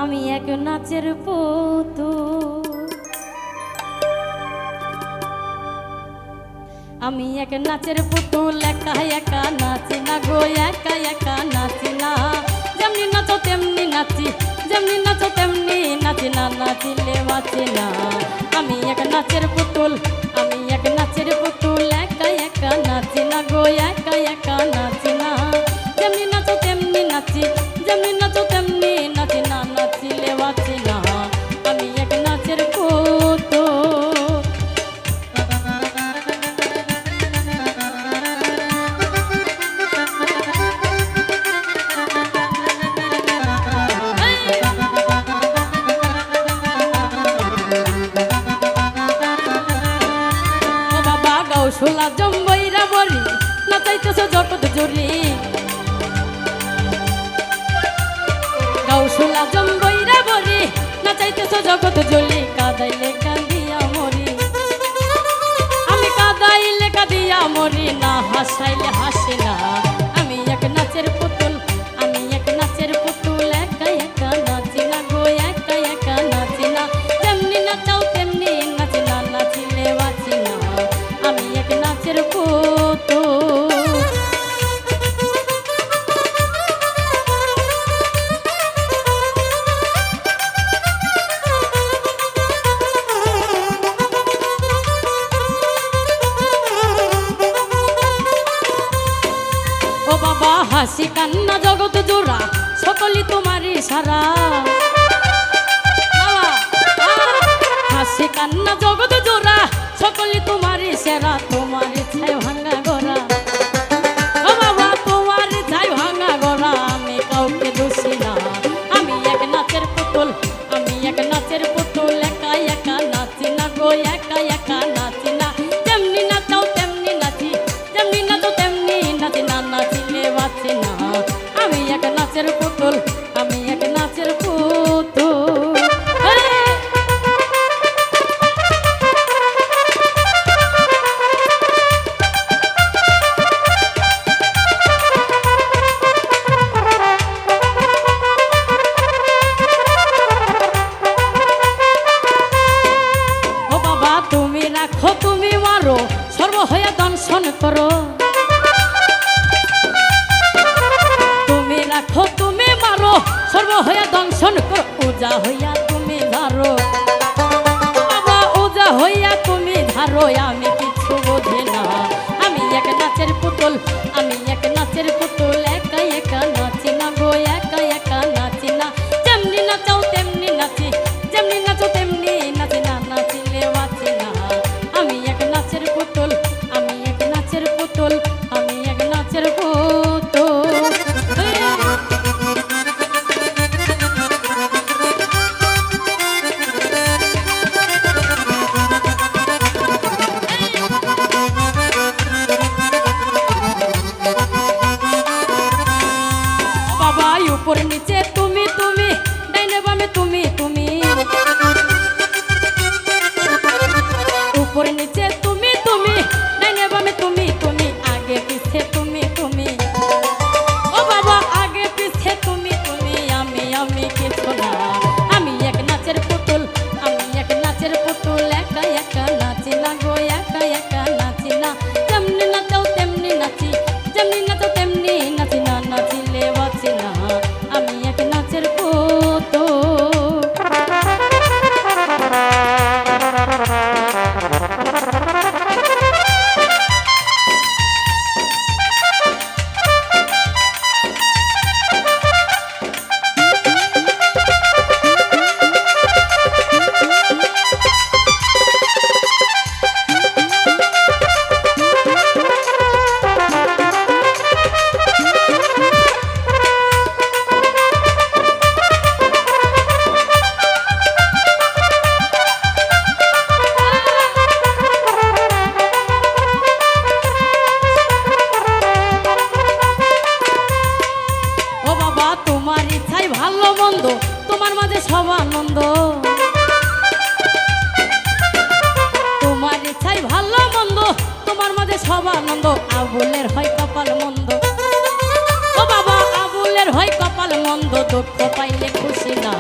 আমি এক নাচের পুতুল, আমি এক নাচের পুতুল, একা একা নাচি না গো, একা একা নাচি না। যেমনি নাচো তেমনি নাচি, যেমনি নাচো তেমনি নাচি না, নাচিলে বাঁচি না। আমি এক নাচের পুতুল, আমি এক নাচের পুতুল, একা একা নাচি না গো, একা একা নাচি না। যেমনি নাচো তেমনি নাচি, যেমনি নাচো তেমনি নাচি না, নাচিলে বাঁচি না। আমি এক নাচের পুতুল। শোলা জম্বইরা বলি নাচাইতেছ জগৎ জুড়ি, গাউসুলা জম্বইরা বলি নাচাইতেছ জগৎ জুড়ি। কাদাইলে কাঁদিয়া মরি, আমি কাদাইলে কাঁদিয়া মরি না, হাসাইলে হাসি না। আমি এক নাচের পুতুল, আমি এক নাচের পুতুল, একা একা নাচি না গো, একা একা নাচি না। যেমনি নাচাও তেমনি নাচি না, নাচিলে বাঁচি না। আমি এক নাচের পুতুল। ও বাবা হাসি কান্না জগৎ জোড়া, সকলই তোমারই সারা। হাসি কান্না জগৎ জোড়া, সকলই তোমারই সেরা। তোমার ছাই ভাঙা গড়া, ও বাবা তোমার ছাই ভাঙা গড়া। আমি কাউকে দোষী না, আমি এক নাচের পুতুল, আমি এক নাচের পুতুল, একা একা নাচি না গো, একা একা নাচি না। যেমনি নাচাও তেমনি নাচি, যেমনি নাচো তেমনি নাচি না, নাচিলে বাঁচি না। আমি এক নাচের পুতুল, আমি এক নাচের পুতুল। তুমি মারো সর্ব হইয়া দংশন করো, তুমি রাখো তুমি মারো সর্ব হইয়া দংশন করো। উজা হইয়া তুমি ধারো, বাবা উজা হইয়া তুমি ধারো। আমি কিছু বুঝি না, আমি এক নাচের পুতুল, আমি এক নাচের পুতুল, একা একা নাচি না গো, একা একা নাচি না। যেমনি নাচাও তেমনি নাচি, যেমনি নাচো তেমনি নাচি না, নাচিলে বাঁচি না। আমি এক নাচের পুতুল, আমি এক নাচের পুতুল, আমি এক নাচের পুতুল। বাবা উপর নিচে তুমি তুমি, ডাইনে বামে তুমি তুমি, উপর নিচে তুমি তুমি, ডাইনে বামে তুমি তুমি, আগে পিছে তুমি তুমি। ও বাবা আগে পিছে তুমি তুমি, আমি আমি কিছু না। আমি এক নাচের পুতুল, আমি এক নাচের পুতুল, একা একা নাচি না গো, একা একা নাচি না। যেমনি নাচাও তেমনি নাচি, যেমনি নাচাও তেমনি নাচি না, নাচিলে বাঁচি না। আমি এক নাচের পুতুল। তোমার মাঝে সব আনন্দ, তোমার ইচ্ছাই ভালো মন্দ, তোমার মাঝে সব আনন্দ। আবুলের হয় কপাল মন্দ, ও বাবা আবুলের হয় কপাল মন্দ দুঃখ পাইলে খুশি না